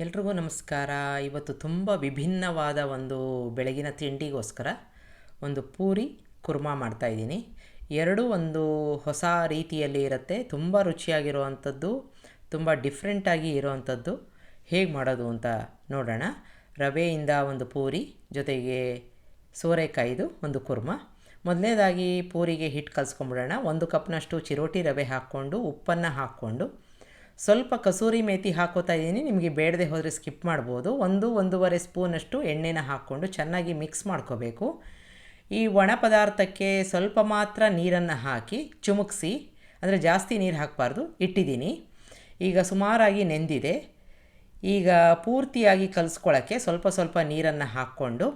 ಎಲ್ರಿಗೂ ನಮಸ್ಕಾರ. ಇವತ್ತು ತುಂಬ ವಿಭಿನ್ನವಾದ ಒಂದು ಬೆಳಗಿನ ತಿಂಡಿಗೋಸ್ಕರ ಒಂದು ಪೂರಿ ಕುರ್ಮಾ ಮಾಡ್ತಾಯಿದ್ದೀನಿ. ಎರಡೂ ಒಂದು ಹೊಸ ರೀತಿಯಲ್ಲಿ ಇರುತ್ತೆ, ತುಂಬ ರುಚಿಯಾಗಿರುವಂಥದ್ದು, ತುಂಬ ಡಿಫ್ರೆಂಟಾಗಿ ಇರೋವಂಥದ್ದು. ಹೇಗೆ ಮಾಡೋದು ಅಂತ ನೋಡೋಣ. ರವೆಯಿಂದ ಒಂದು ಪೂರಿ, ಜೊತೆಗೆ ಸೋರೆಕಾಯಿದು ಒಂದು ಕುರ್ಮಾ. ಮೊದಲನೇದಾಗಿ ಪೂರಿಗೆ ಹಿಟ್ಟು ಕಲಿಸ್ಕೊಂಬಿಡೋಣ. 1 ಕಪ್ನಷ್ಟು ಚಿರೋಟಿ ರವೆ ಹಾಕ್ಕೊಂಡು, ಉಪ್ಪನ್ನು ಹಾಕ್ಕೊಂಡು, ಸ್ವಲ್ಪ ಕಸೂರಿ ಮೇಥಿ ಹಾಕೋತಾ ಇದ್ದೀನಿ. ನಿಮಗೆ ಬೇಡದೆ ಹೋದರೆ ಸ್ಕಿಪ್ ಮಾಡ್ಬೋದು. 1-1.5 ಸ್ಪೂನಷ್ಟು ಎಣ್ಣೆನ ಹಾಕ್ಕೊಂಡು ಚೆನ್ನಾಗಿ ಮಿಕ್ಸ್ ಮಾಡ್ಕೋಬೇಕು. ಈ ಒಣ ಪದಾರ್ಥಕ್ಕೆ ಸ್ವಲ್ಪ ಮಾತ್ರ ನೀರನ್ನು ಹಾಕಿ ಚುಮುಕ್ಸಿ, ಅಂದರೆ ಜಾಸ್ತಿ ನೀರು ಹಾಕಬಾರ್ದು, ಇಟ್ಟಿದ್ದೀನಿ. ಈಗ ಸುಮಾರಾಗಿ ನೆಂದಿದೆ. ಈಗ ಪೂರ್ತಿಯಾಗಿ ಕಲಿಸ್ಕೊಳ್ಳೋಕ್ಕೆ ಸ್ವಲ್ಪ ಸ್ವಲ್ಪ ನೀರನ್ನು ಹಾಕ್ಕೊಂಡು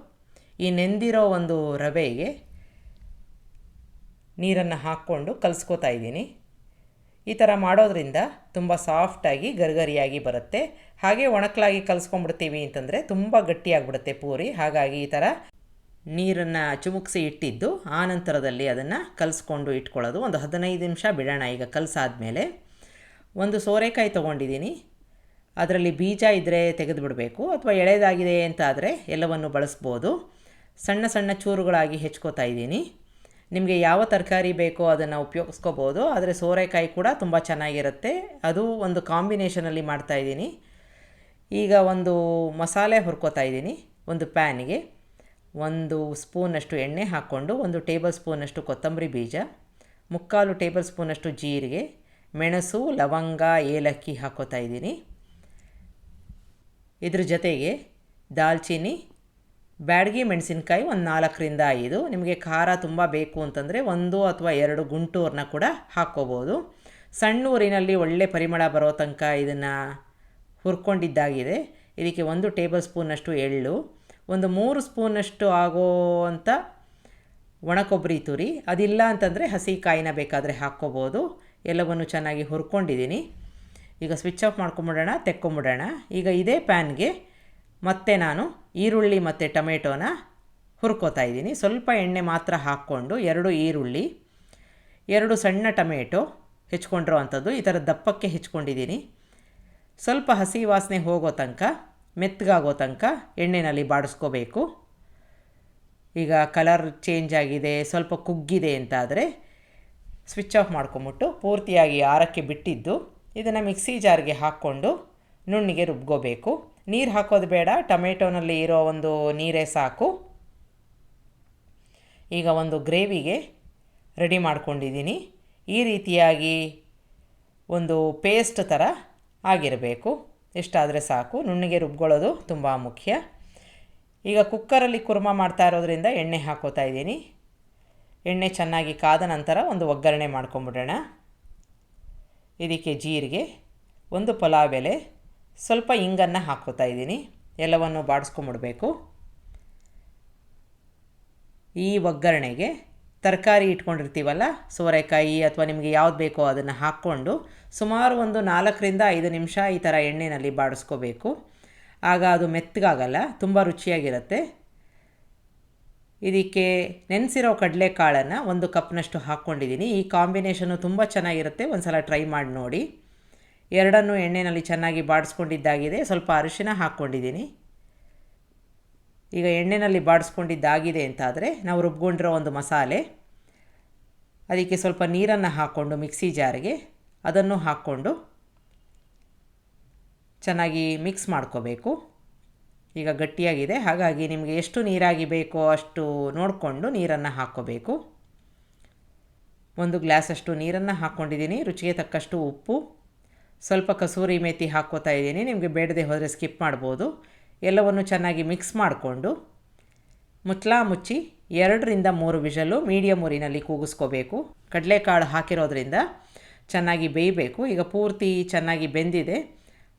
ಈ ನೆಂದಿರೋ ಒಂದು ರವೆಗೆ ನೀರನ್ನು ಹಾಕ್ಕೊಂಡು ಕಲಿಸ್ಕೋತಾ ಇದ್ದೀನಿ. ಈ ಥರ ಮಾಡೋದ್ರಿಂದ ತುಂಬ ಸಾಫ್ಟಾಗಿ ಗರಿಗರಿಯಾಗಿ ಬರುತ್ತೆ. ಹಾಗೆ ಒಣಕಲಾಗಿ ಕಲಿಸ್ಕೊಂಡ್ಬಿಡ್ತೀವಿ ಅಂತಂದರೆ ತುಂಬ ಗಟ್ಟಿಯಾಗಿಬಿಡುತ್ತೆ ಪೂರಿ. ಹಾಗಾಗಿ ಈ ಥರ ನೀರನ್ನು ಚುಮುಕ್ಸಿ ಇಟ್ಟಿದ್ದು ಆ ನಂತರದಲ್ಲಿ ಅದನ್ನು ಕಲಿಸ್ಕೊಂಡು ಇಟ್ಕೊಳ್ಳೋದು. ಒಂದು 15 ನಿಮಿಷ ಬಿಡೋಣ. ಈಗ ಕಲಸಾದ್ಮೇಲೆ ಒಂದು ಸೋರೆಕಾಯಿ ತೊಗೊಂಡಿದ್ದೀನಿ. ಅದರಲ್ಲಿ ಬೀಜ ಇದ್ದರೆ ತೆಗೆದುಬಿಡಬೇಕು, ಅಥವಾ ಎಳೆದಾಗಿದೆ ಅಂತ ಆದರೆ ಎಲ್ಲವನ್ನು ಬಳಸ್ಬೋದು. ಸಣ್ಣ ಸಣ್ಣ ಚೂರುಗಳಾಗಿ ಹೆಚ್ಕೋತಾ ಇದ್ದೀನಿ. ನಿಮಗೆ ಯಾವ ತರಕಾರಿ ಬೇಕೋ ಅದನ್ನು ಉಪಯೋಗಿಸ್ಕೋಬೋದು, ಆದರೆ ಸೋರೆಕಾಯಿ ಕೂಡ ತುಂಬ ಚೆನ್ನಾಗಿರುತ್ತೆ. ಅದು ಒಂದು ಕಾಂಬಿನೇಷನಲ್ಲಿ ಮಾಡ್ತಾಯಿದ್ದೀನಿ. ಈಗ ಒಂದು ಮಸಾಲೆ ಹುರ್ಕೋತಾ ಇದ್ದೀನಿ. ಒಂದು ಪ್ಯಾನಿಗೆ 1 ಸ್ಪೂನಷ್ಟು ಎಣ್ಣೆ ಹಾಕ್ಕೊಂಡು, 1 ಟೇಬಲ್ ಸ್ಪೂನಷ್ಟು ಕೊತ್ತಂಬರಿ ಬೀಜ, 3/4 ಟೇಬಲ್ ಸ್ಪೂನಷ್ಟು ಜೀರಿಗೆ, ಮೆಣಸು, ಲವಂಗ, ಏಲಕ್ಕಿ ಹಾಕ್ಕೋತಾ ಇದ್ದೀನಿ. ಇದ್ರ ಜೊತೆಗೆ ದಾಲ್ಚಿನ್ನಿ, ಬ್ಯಾಡಗಿ ಮೆಣಸಿನ್ಕಾಯಿ ಒಂದು 4ರಿಂದ 5. ನಿಮಗೆ ಖಾರ ತುಂಬ ಬೇಕು ಅಂತಂದರೆ 1 ಅಥವಾ 2 ಗುಂಟೂರನ್ನ ಕೂಡ ಹಾಕ್ಕೋಬೋದು. ಸಣ್ಣ ಊರಿನಲ್ಲಿ ಒಳ್ಳೆ ಪರಿಮಳ ಬರೋ ತನಕ ಇದನ್ನು ಹುರ್ಕೊಂಡಿದ್ದಾಗಿದೆ. ಇದಕ್ಕೆ 1 ಟೇಬಲ್ ಸ್ಪೂನಷ್ಟು ಎಳ್ಳು, ಒಂದು 3 ಸ್ಪೂನಷ್ಟು ಆಗೋ ಅಂಥ ಒಣ ಕೊಬ್ಬರಿ ತುರಿ, ಅದಿಲ್ಲ ಅಂತಂದರೆ ಹಸಿ ಕಾಯಿನ ಬೇಕಾದರೆ ಹಾಕ್ಕೋಬೋದು. ಎಲ್ಲವನ್ನು ಚೆನ್ನಾಗಿ ಹುರ್ಕೊಂಡಿದ್ದೀನಿ. ಈಗ ಸ್ವಿಚ್ ಆಫ್ ಮಾಡ್ಕೊಂಬಿಡೋಣ, ತೆಕ್ಕೊಂಬಿಡೋಣ. ಈಗ ಇದೇ ಪ್ಯಾನ್ಗೆ ಮತ್ತೆ ನಾನು ಈರುಳ್ಳಿ ಮತ್ತು ಟೊಮೆಟೊನ ಹುರ್ಕೋತಾ ಇದ್ದೀನಿ. ಸ್ವಲ್ಪ ಎಣ್ಣೆ ಮಾತ್ರ ಹಾಕ್ಕೊಂಡು 2 ಈರುಳ್ಳಿ, 2 ಸಣ್ಣ ಟೊಮೆಟೊ ಹೆಚ್ಕೊಂಡಿರೋ ಅಂಥದ್ದು ಈ ಥರ ದಪ್ಪಕ್ಕೆ ಹೆಚ್ಕೊಂಡಿದ್ದೀನಿ. ಸ್ವಲ್ಪ ಹಸಿ ವಾಸನೆ ಹೋಗೋ ತನಕ, ಮೆತ್ತಗಾಗೋ ತನಕ ಎಣ್ಣೆಯಲ್ಲಿ ಬಾಡಿಸ್ಕೋಬೇಕು. ಈಗ ಕಲರ್ ಚೇಂಜ್ ಆಗಿದೆ, ಸ್ವಲ್ಪ ಕುಗ್ಗಿದೆ ಅಂತಾದರೆ ಸ್ವಿಚ್ ಆಫ್ ಮಾಡ್ಕೊಂಬಿಟ್ಟು ಪೂರ್ತಿಯಾಗಿ ಆರಕ್ಕೆ ಬಿಟ್ಟಿದ್ದು ಇದನ್ನು ಮಿಕ್ಸಿ ಜಾರ್ಗೆ ಹಾಕ್ಕೊಂಡು ನುಣ್ಣಿಗೆ ರುಬ್ಕೋಬೇಕು. ನೀರು ಹಾಕೋದು ಬೇಡ, ಟೊಮೆಟೊನಲ್ಲಿ ಇರೋ ಒಂದು ನೀರೇ ಸಾಕು. ಈಗ ಒಂದು ಗ್ರೇವಿಗೆ ರೆಡಿ ಮಾಡ್ಕೊಂಡಿದ್ದೀನಿ. ಈ ರೀತಿಯಾಗಿ ಒಂದು ಪೇಸ್ಟ್ ಥರ ಆಗಿರಬೇಕು. ಇಷ್ಟಾದರೆ ಸಾಕು. ನುಣ್ಣಿಗೆ ರುಬ್ಕೊಳ್ಳೋದು ತುಂಬ ಮುಖ್ಯ. ಈಗ ಕುಕ್ಕರಲ್ಲಿ ಕುರ್ಮ ಮಾಡ್ತಾ ಇರೋದ್ರಿಂದ ಎಣ್ಣೆ ಹಾಕೋತಾ ಇದ್ದೀನಿ. ಎಣ್ಣೆ ಚೆನ್ನಾಗಿ ಕಾದ ನಂತರ ಒಂದು ಒಗ್ಗರಣೆ ಮಾಡ್ಕೊಂಬಿಡೋಣ. ಇದಕ್ಕೆ ಜೀರಿಗೆ, 1 ಪಲಾವ್ ಎಲೆ, ಸ್ವಲ್ಪ ಇಂಗನ್ನು ಹಾಕ್ಕೋತಾ ಇದ್ದೀನಿ. ಎಲ್ಲವನ್ನು ಬಾಡಿಸ್ಕೊಂಬಿಡಬೇಕು. ಈ ಒಗ್ಗರಣೆಗೆ ತರಕಾರಿ ಇಟ್ಕೊಂಡಿರ್ತೀವಲ್ಲ, ಸೋರೆಕಾಯಿ ಅಥವಾ ನಿಮಗೆ ಯಾವ್ದು ಬೇಕೋ ಅದನ್ನು ಹಾಕ್ಕೊಂಡು ಸುಮಾರು ಒಂದು 4ರಿಂದ 5 ನಿಮಿಷ ಈ ಥರ ಎಣ್ಣೆಯಲ್ಲಿ ಬಾಡಿಸ್ಕೋಬೇಕು. ಆಗ ಅದು ಮೆತ್ತಗಾಗಲ್ಲ, ತುಂಬ ರುಚಿಯಾಗಿರುತ್ತೆ. ಇದಕ್ಕೆ ನೆನೆಸಿರೋ ಕಡಲೆಕಾಳನ್ನು 1 ಕಪ್ನಷ್ಟು ಹಾಕ್ಕೊಂಡಿದ್ದೀನಿ. ಈ ಕಾಂಬಿನೇಷನ್ನು ತುಂಬ ಚೆನ್ನಾಗಿರುತ್ತೆ, ಒಂದು ಸಲ ಟ್ರೈ ಮಾಡಿ ನೋಡಿ. ಎರಡನ್ನೂ ಎಣ್ಣೆಯಲ್ಲಿ ಚೆನ್ನಾಗಿ ಬಾಡಿಸ್ಕೊಂಡಿದ್ದಾಗಿದೆ. ಸ್ವಲ್ಪ ಅರಿಶಿನ ಹಾಕ್ಕೊಂಡಿದ್ದೀನಿ. ಈಗ ಎಣ್ಣೆಯಲ್ಲಿ ಬಾಡಿಸ್ಕೊಂಡಿದ್ದಾಗಿದೆ ಅಂತಾದರೆ ನಾವು ರುಬ್ಕೊಂಡಿರೋ ಒಂದು ಮಸಾಲೆ, ಅದಕ್ಕೆ ಸ್ವಲ್ಪ ನೀರನ್ನು ಹಾಕ್ಕೊಂಡು ಮಿಕ್ಸಿ ಜಾರಿಗೆ ಅದನ್ನು ಹಾಕ್ಕೊಂಡು ಚೆನ್ನಾಗಿ ಮಿಕ್ಸ್ ಮಾಡ್ಕೋಬೇಕು. ಈಗ ಗಟ್ಟಿಯಾಗಿದೆ, ಹಾಗಾಗಿ ನಿಮಗೆ ಎಷ್ಟು ನೀರಾಗಿ ಬೇಕೋ ಅಷ್ಟು ನೋಡಿಕೊಂಡು ನೀರನ್ನು ಹಾಕ್ಕೋಬೇಕು. 1 ಗ್ಲಾಸಷ್ಟು ನೀರನ್ನು ಹಾಕ್ಕೊಂಡಿದ್ದೀನಿ. ರುಚಿಗೆ ತಕ್ಕಷ್ಟು ಉಪ್ಪು, ಸ್ವಲ್ಪ ಕಸೂರಿ ಮೇಥಿ ಹಾಕ್ಕೋತಾ ಇದ್ದೀನಿ. ನಿಮಗೆ ಬೇಡದೆ ಹೋದರೆ ಸ್ಕಿಪ್ ಮಾಡ್ಬೋದು. ಎಲ್ಲವನ್ನು ಚೆನ್ನಾಗಿ ಮಿಕ್ಸ್ ಮಾಡಿಕೊಂಡು ಮುಚ್ಚಿ 2ರಿಂದ 3 ವಿಷಲು ಮೀಡಿಯಮ್ ಊರಿನಲ್ಲಿ ಕೂಗಿಸ್ಕೋಬೇಕು. ಕಡಲೆಕಾಳು ಹಾಕಿರೋದ್ರಿಂದ ಚೆನ್ನಾಗಿ ಬೇಯಬೇಕು. ಈಗ ಪೂರ್ತಿ ಚೆನ್ನಾಗಿ ಬೆಂದಿದೆ,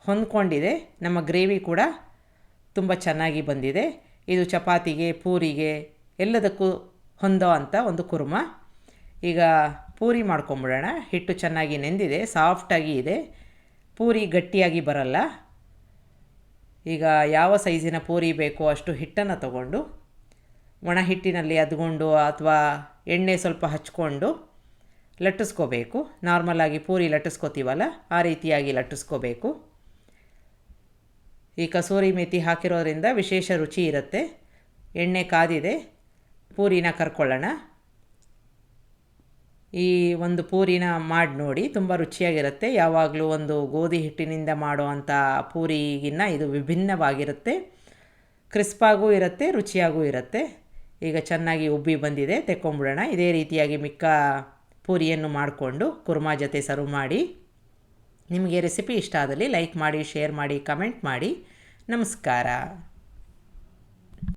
ಹೊಂದ್ಕೊಂಡಿದೆ. ನಮ್ಮ ಗ್ರೇವಿ ಕೂಡ ತುಂಬ ಚೆನ್ನಾಗಿ ಬಂದಿದೆ. ಇದು ಚಪಾತಿಗೆ, ಪೂರಿಗೆ ಎಲ್ಲದಕ್ಕೂ ಹೊಂದೋ ಅಂಥ ಒಂದು ಕುರ್ಮ. ಈಗ ಪೂರಿ ಮಾಡ್ಕೊಂಬಿಡೋಣ. ಹಿಟ್ಟು ಚೆನ್ನಾಗಿ ನೆಂದಿದೆ, ಸಾಫ್ಟಾಗಿ ಇದೆ, ಪೂರಿ ಗಟ್ಟಿಯಾಗಿ ಬರಲ್ಲ. ಈಗ ಯಾವ ಸೈಜಿನ ಪೂರಿ ಬೇಕೋ ಅಷ್ಟು ಹಿಟ್ಟನ್ನು ತಗೊಂಡು ಒಣ ಹಿಟ್ಟಿನಲ್ಲಿ ಅದ್ಕೊಂಡು ಅಥವಾ ಎಣ್ಣೆ ಸ್ವಲ್ಪ ಹಚ್ಕೊಂಡು ಲಟ್ಟಿಸ್ಕೋಬೇಕು. ನಾರ್ಮಲಾಗಿ ಪೂರಿ ಲಟ್ಟಿಸ್ಕೋತೀವಲ್ಲ ಆ ರೀತಿಯಾಗಿ ಲಟ್ಟಿಸ್ಕೋಬೇಕು. ಈ ಕಸೂರಿ ಮೇಥಿ ಹಾಕಿರೋದ್ರಿಂದ ವಿಶೇಷ ರುಚಿ ಇರುತ್ತೆ. ಎಣ್ಣೆ ಕಾದಿದೆ, ಪೂರಿನ ಕರ್ಕೊಳ್ಳೋಣ. ಈ ಒಂದು ಪೂರಿನ ಮಾಡಿ ನೋಡಿ, ತುಂಬ ರುಚಿಯಾಗಿರುತ್ತೆ. ಯಾವಾಗಲೂ ಒಂದು ಗೋಧಿ ಹಿಟ್ಟಿನಿಂದ ಮಾಡುವಂಥ ಪೂರಿಗಿನ್ನ ಇದು ವಿಭಿನ್ನವಾಗಿರುತ್ತೆ. ಕ್ರಿಸ್ಪಾಗೂ ಇರುತ್ತೆ, ರುಚಿಯಾಗೂ ಇರುತ್ತೆ. ಈಗ ಚೆನ್ನಾಗಿ ಉಬ್ಬಿ ಬಂದಿದೆ, ತೆಕ್ಕೊಂಬಿಡೋಣ. ಇದೇ ರೀತಿಯಾಗಿ ಮಿಕ್ಕ ಪೂರಿಯನ್ನು ಮಾಡಿಕೊಂಡು ಕುರ್ಮಾ ಜೊತೆ ಸರ್ವ್ ಮಾಡಿ. ನಿಮಗೆ ರೆಸಿಪಿ ಇಷ್ಟ ಆದಲ್ಲಿ ಲೈಕ್ ಮಾಡಿ, ಶೇರ್ ಮಾಡಿ, ಕಮೆಂಟ್ ಮಾಡಿ. ನಮಸ್ಕಾರ.